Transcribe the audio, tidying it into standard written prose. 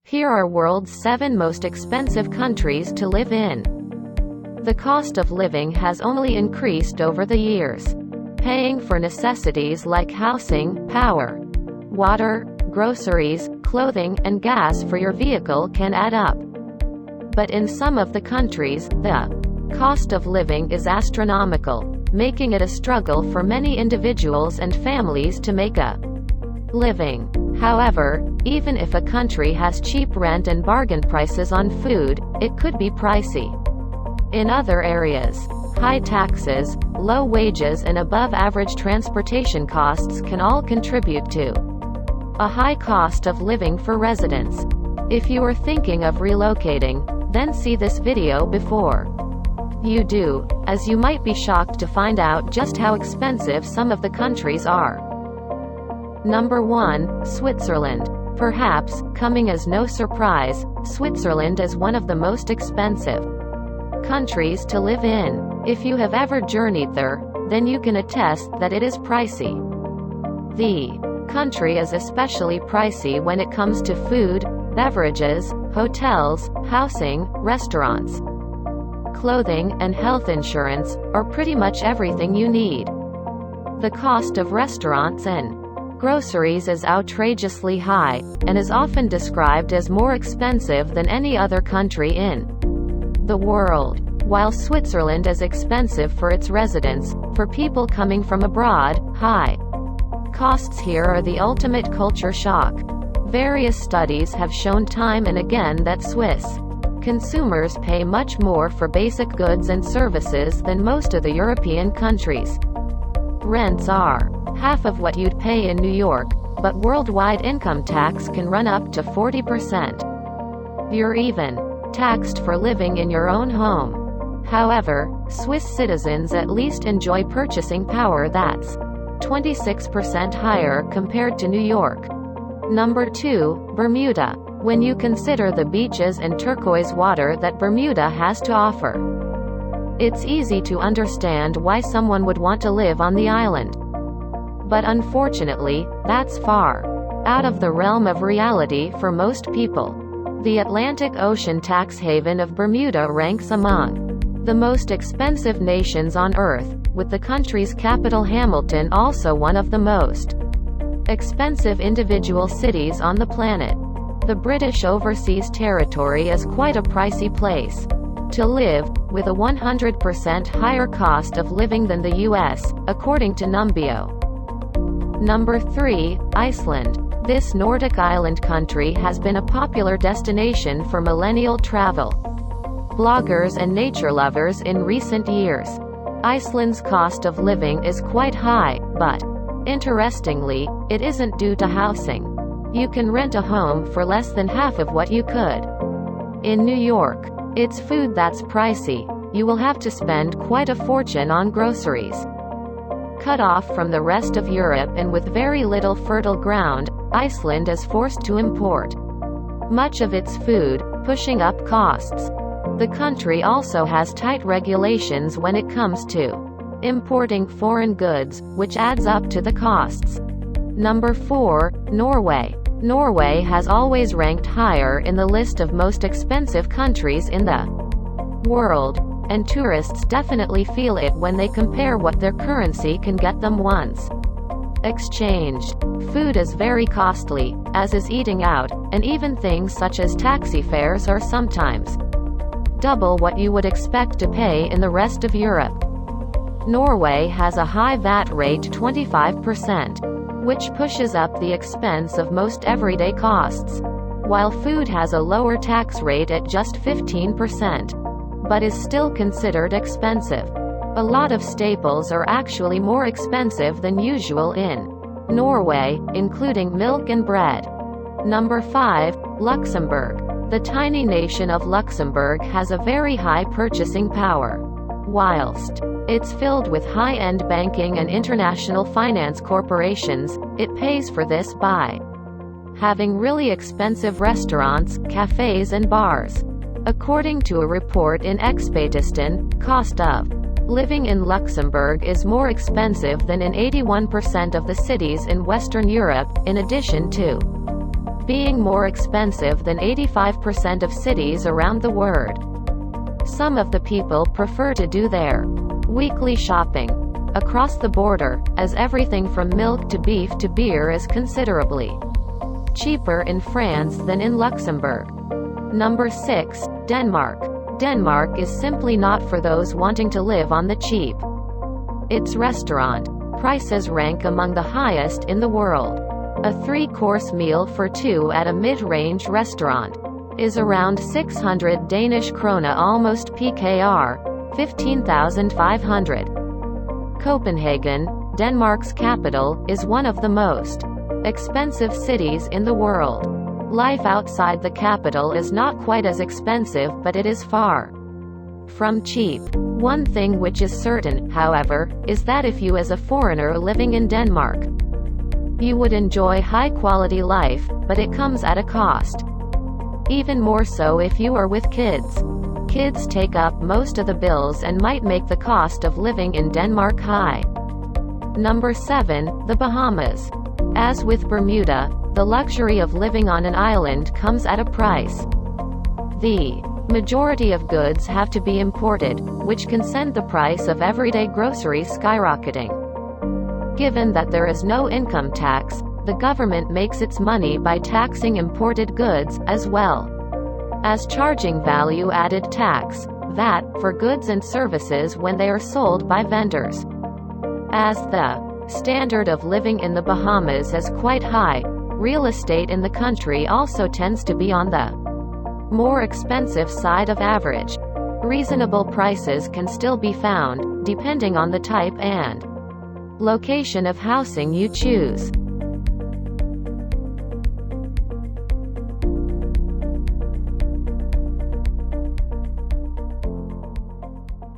Here are world's 7 most expensive countries to live in. The cost of living has only increased over the years. Paying for necessities like housing, power, water, groceries, clothing, and gas for your vehicle can add up. But in some of the countries, the cost of living is astronomical, making it a struggle for many individuals and families to make a living. However, even if a country has cheap rent and bargain prices on food, it could be pricey. In other areas, high taxes, low wages and above-average transportation costs can all contribute to a high cost of living for residents. If you are thinking of relocating, then see this video before you do, as you might be shocked to find out just how expensive some of the countries are. Number 1, Switzerland. Perhaps, coming as no surprise, Switzerland is one of the most expensive countries to live in. If you have ever journeyed there, then you can attest that it is pricey. The country is especially pricey when it comes to food, beverages, hotels, housing, restaurants, clothing, and health insurance, or pretty much everything you need. The cost of restaurants and groceries is outrageously high, and is often described as more expensive than any other country in the world. While Switzerland is expensive for its residents, for people coming from abroad, high costs here are the ultimate culture shock. Various studies have shown time and again that Swiss consumers pay much more for basic goods and services than most of the European countries. Rents are half of what you'd pay in New York, but worldwide income tax can run up to 40%. You're even taxed for living in your own home. However, Swiss citizens at least enjoy purchasing power that's 26% higher compared to New York. Number 2, Bermuda. When you consider the beaches and turquoise water that Bermuda has to offer, it's easy to understand why someone would want to live on the island. But unfortunately, that's far out of the realm of reality for most people. The Atlantic Ocean tax haven of Bermuda ranks among the most expensive nations on Earth, with the country's capital Hamilton also one of the most expensive individual cities on the planet. The British Overseas Territory is quite a pricey place to live, with a 100% higher cost of living than the US, according to Numbeo. Number 3, Iceland. This Nordic island country has been a popular destination for millennial travel bloggers and nature lovers in recent years. Iceland's cost of living is quite high, but interestingly, it isn't due to housing. You can rent a home for less than half of what you could in New York. It's food that's pricey. You will have to spend quite a fortune on groceries. Cut off from the rest of Europe and with very little fertile ground, Iceland is forced to import much of its food, pushing up costs. The country also has tight regulations when it comes to importing foreign goods, which adds up to the costs. Number 4, Norway. Norway has always ranked higher in the list of most expensive countries in the world, and tourists definitely feel it when they compare what their currency can get them once exchanged. Food is very costly, as is eating out, and even things such as taxi fares are sometimes double what you would expect to pay in the rest of Europe. Norway has a high VAT rate, 25%, which pushes up the expense of most everyday costs, while food has a lower tax rate at just 15%, but is still considered expensive. A lot of staples are actually more expensive than usual in Norway, including milk and bread. Number 5, Luxembourg. The tiny nation of Luxembourg has a very high purchasing power. Whilst it's filled with high-end banking and international finance corporations, it pays for this by having really expensive restaurants, cafes and bars. According to a report in Expensivecountries, cost of living in Luxembourg is more expensive than in 81% of the cities in Western Europe, in addition to being more expensive than 85% of cities around the world. Some of the people prefer to do their weekly shopping across the border, as everything from milk to beef to beer is considerably cheaper in France than in Luxembourg. Number 6. Denmark. Denmark is simply not for those wanting to live on the cheap. Its restaurant prices rank among the highest in the world. A 3-course meal for two at a mid-range restaurant is around 600 Danish krone, almost PKR 15,500. Copenhagen, Denmark's capital, is one of the most expensive cities in the world. Life outside the capital is not quite as expensive, but it is far from cheap. One thing which is certain, however, is that if you as a foreigner living in Denmark, you would enjoy high-quality life, but it comes at a cost. Even more so if you are with kids. Kids take up most of the bills and might make the cost of living in Denmark high. Number 7. The Bahamas. As with Bermuda, the luxury of living on an island comes at a price. The majority of goods have to be imported, which can send the price of everyday groceries skyrocketing. Given that there is no income tax, the government makes its money by taxing imported goods, as well as charging value-added tax, VAT, for goods and services when they are sold by vendors. As the standard of living in the Bahamas is quite high, real estate in the country also tends to be on the more expensive side of average. Reasonable prices can still be found, depending on the type and location of housing you choose.